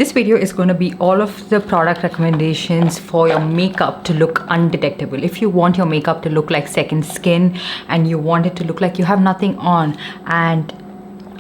This video is going to be all of the product recommendations for your makeup to look undetectable. If you want your makeup to look like second skin and you want it to look like you have nothing on, and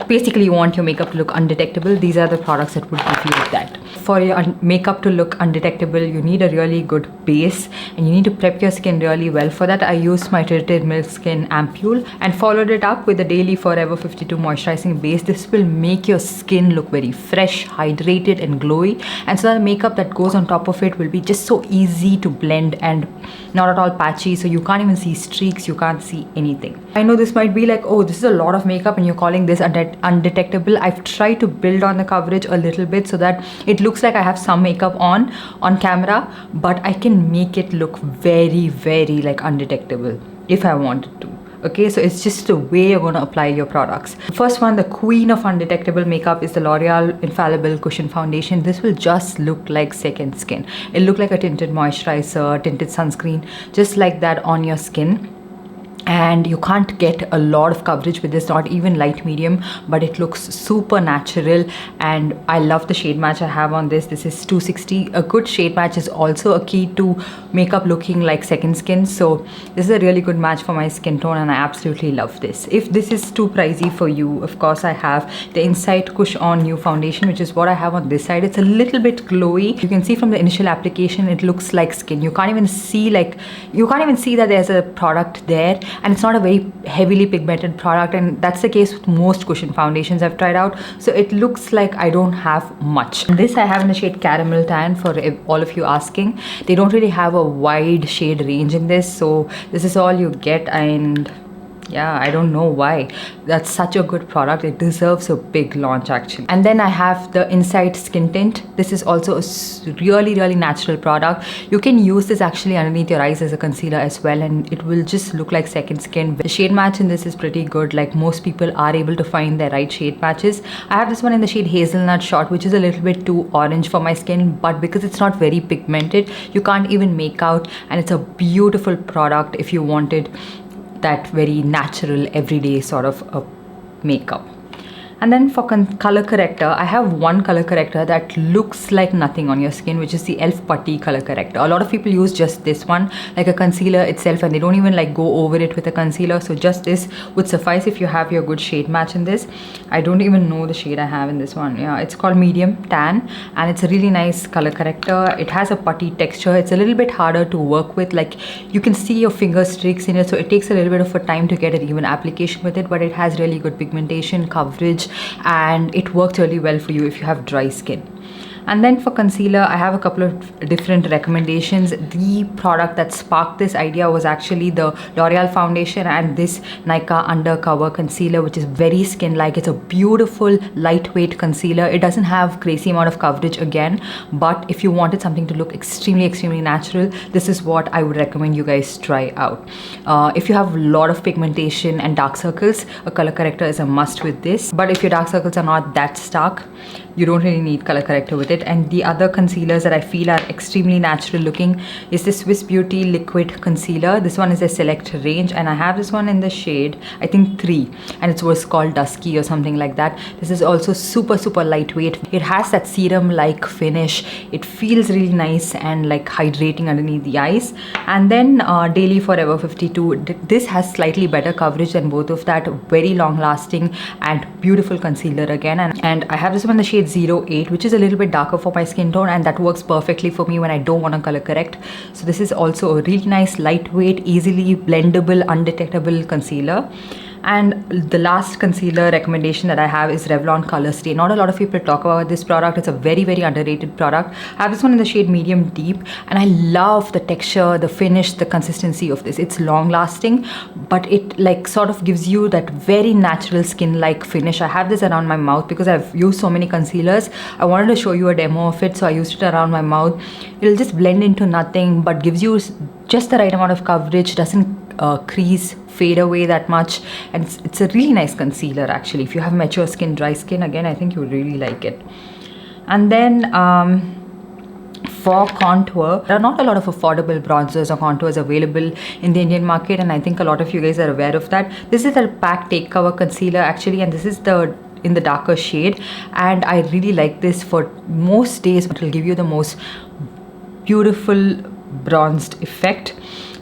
basically you want your makeup to look undetectable, these are the products that would give you that. For your makeup to look undetectable, you need a really good base and you need to prep your skin really well. For that, I used my Treated Milk Skin Ampule and followed it up with the Daily Forever 52 moisturizing base. This will make your skin look very fresh, hydrated and glowy, and so the makeup that goes on top of it will be just so easy to blend and not at all patchy, so you can't even see streaks, you can't see anything. I know this might be like, oh, this is a lot of makeup and you're calling this undetectable. I've tried to build on the coverage a little bit so that it looks like I have some makeup on camera, but I can make it look very, very like undetectable if I wanted to. Okay, so it's just the way you're going to apply your products. First one, the queen of undetectable makeup, is the L'Oreal Infallible Cushion Foundation. This will just look like second skin. It'll look like a tinted moisturizer, tinted sunscreen, just like that on your skin. And you can't get a lot of coverage with this, not even light medium, but it looks super natural. And I love the shade match I have on this. This is 260. A good shade match is also a key to makeup looking like second skin, so this is a really good match for my skin tone and I absolutely love this. If this is too pricey for you, of course I have the Insight Cush On New Foundation, which is what I have on this side. It's a little bit glowy. You can see from the initial application it looks like skin. You can't even see that there's a product there, and it's not a very heavily pigmented product, and that's the case with most cushion foundations I've tried out, so it looks like I don't have much. This I have in the shade Caramel Tan, for all of you asking. They don't really have a wide shade range in this, so this is all you get, and yeah, I don't know why. That's such a good product. It deserves a big launch actually. And then I have the Insight Skin Tint. This is also a really, really natural product. You can use this actually underneath your eyes as a concealer as well, and it will just look like second skin. The shade match in this is pretty good. Like, most people are able to find their right shade matches. I have this one in the shade Hazelnut Short, which is a little bit too orange for my skin, but because it's not very pigmented, you can't even make out, and it's a beautiful product if you wanted that very natural everyday sort of a makeup. And then for color corrector, I have one color corrector that looks like nothing on your skin, which is the e.l.f. Putty color corrector. A lot of people use just this one like a concealer itself, and they don't even like go over it with a concealer, so just this would suffice if you have your good shade match in this. I don't even know the shade I have in this one. Yeah, it's called Medium Tan, and it's a really nice color corrector. It has a putty texture. It's a little bit harder to work with, like you can see your finger streaks in it, so it takes a little bit of a time to get an even application with it, but it has really good pigmentation, coverage, and it works really well for you if you have dry skin. And then for concealer, I have a couple of different recommendations. The product that sparked this idea was actually the L'Oreal foundation and this Nykaa Undercover concealer, which is very skin-like. It's a beautiful, lightweight concealer. It doesn't have crazy amount of coverage again, but if you wanted something to look extremely, extremely natural, this is what I would recommend you guys try out. If you have a lot of pigmentation and dark circles, a color corrector is a must with this. But if your dark circles are not that stark, you don't really need color corrector with it. And the other concealers that I feel are extremely natural looking is the Swiss Beauty Liquid Concealer. This one is a select range, and I have this one in the shade, I think 3, and it was called Dusky or something like that. This is also super, super lightweight. It has that serum-like finish. It feels really nice and like hydrating underneath the eyes. And then Daily Forever 52. This has slightly better coverage than both of that. Very long lasting and beautiful concealer again. And I have this one in the shade 08, which is a little bit darker for my skin tone, and that works perfectly for me when I don't want to color correct. So this is also a really nice, lightweight, easily blendable, undetectable concealer. And the last concealer recommendation that I have is Revlon Colorstay. Not a lot of people talk about this product. It's a very, very underrated product. I have this one in the shade Medium Deep, and I love the texture, the finish, the consistency of this. It's long lasting, but it like sort of gives you that very natural skin-like finish. I have this around my mouth because I've used so many concealers. I wanted to show you a demo of it, so I used it around my mouth. It'll just blend into nothing, but gives you just the right amount of coverage, doesn't crease, fade away that much, and it's a really nice concealer actually. If you have mature skin, dry skin, again, I think you would really like it. And then for contour, there are not a lot of affordable bronzers or contours available in the Indian market, and I think a lot of you guys are aware of that. This is a pack take cover concealer actually, and this is the in the darker shade, and I really like this for most days. It will give you the most beautiful bronzed effect.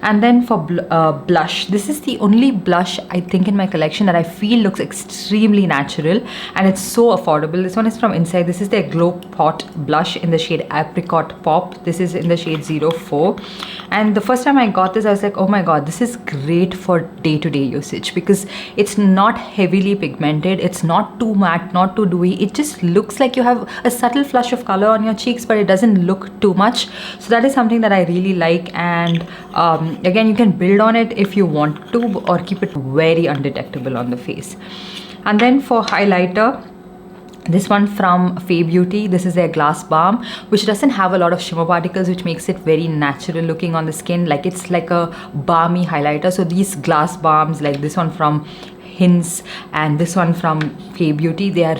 And then for blush, this is the only blush I think in my collection that I feel looks extremely natural, and it's so affordable. This one is from Inside. This is their Glow Pot blush in the shade Apricot Pop. This is in the shade 04. And the first time I got this, I was like, oh my god, this is great for day-to-day usage, because it's not heavily pigmented, it's not too matte, not too dewy. It just looks like you have a subtle flush of color on your cheeks, but it doesn't look too much. So that is something that I really like. And again, you can build on it if you want to, or keep it very undetectable on the face. And then for highlighter, this one from Fay Beauty. This is their Glass Balm, which doesn't have a lot of shimmer particles, which makes it very natural looking on the skin. Like, it's like a balmy highlighter. So these glass balms, like this one from Hints and this one from Fay Beauty, they are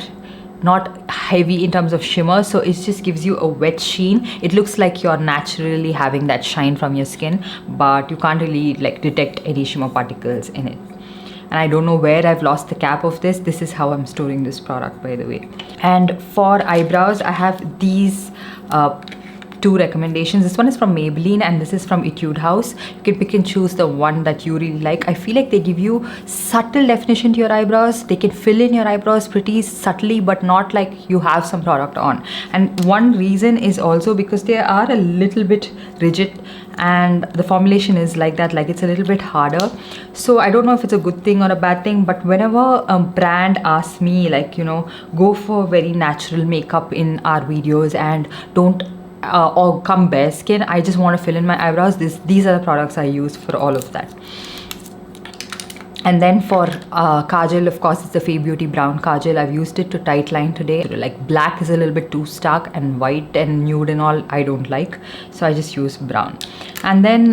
not heavy in terms of shimmer, so it just gives you a wet sheen. It looks like you're naturally having that shine from your skin, but you can't really like detect any shimmer particles in it. And I don't know where I've lost the cap of this. This is how I'm storing this product, by the way. And for eyebrows, I have these two recommendations. This one is from Maybelline and this is from Etude House. You can pick and choose the one that you really like. I feel like they give you subtle definition to your eyebrows. They can fill in your eyebrows pretty subtly, but not like you have some product on. And one reason is also because they are a little bit rigid, and the formulation is like that, like it's a little bit harder. So I don't know if it's a good thing or a bad thing, but whenever a brand asks me, like, you know, go for very natural makeup in our videos and don't or come bare skin, I just want to fill in my eyebrows, these are the products I use for all of that. And then for kajal, of course, it's the Fay Beauty brown kajal. I've used it to tight line today. Like, black is a little bit too stark, and white and nude and all I don't like, so I just use brown. And then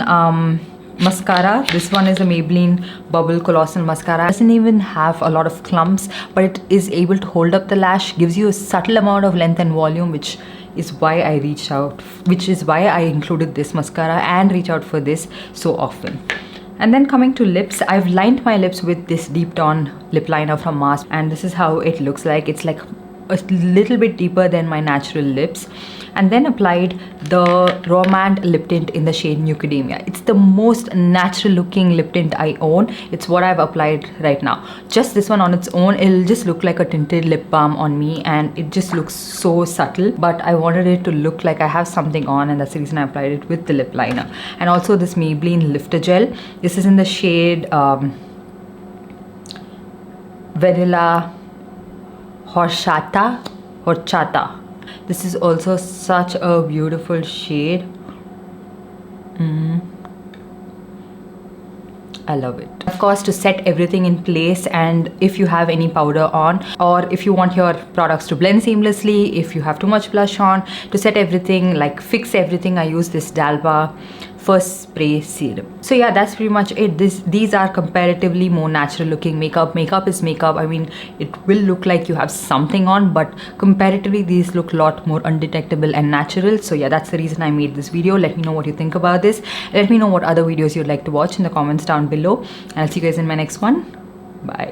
mascara, this one is a Maybelline Bubble Colossal Mascara. It doesn't even have a lot of clumps, but it is able to hold up the lash, gives you a subtle amount of length and volume, which is why I reached out, which is why I included this mascara and reach out for this so often. And then coming to lips, I've lined my lips with this Deep Tone lip liner from Mars, and this is how it looks like. It's like a little bit deeper than my natural lips. And then applied the Romand lip tint in the shade Nucademia. It's the most natural looking lip tint I own. It's what I've applied right now. Just this one on its own, it'll just look like a tinted lip balm on me, and it just looks so subtle, but I wanted it to look like I have something on, and that's the reason I applied it with the lip liner. And also this Maybelline Lifter Gel. This is in the shade Vanilla Horchata. This is also such a beautiful shade. I love it. Of course, to set everything in place, and if you have any powder on, or if you want your products to blend seamlessly, if you have too much blush on, to set everything, like fix everything, I use this Dalba First Spray Serum. So yeah, that's pretty much it. These are comparatively more natural looking makeup. Makeup is makeup. I mean, it will look like you have something on, but comparatively these look a lot more undetectable and natural. So yeah, that's the reason I made this video. Let me know what you think about this. Let me know what other videos you'd like to watch in the comments down below, and I'll see you guys in my next one. Bye.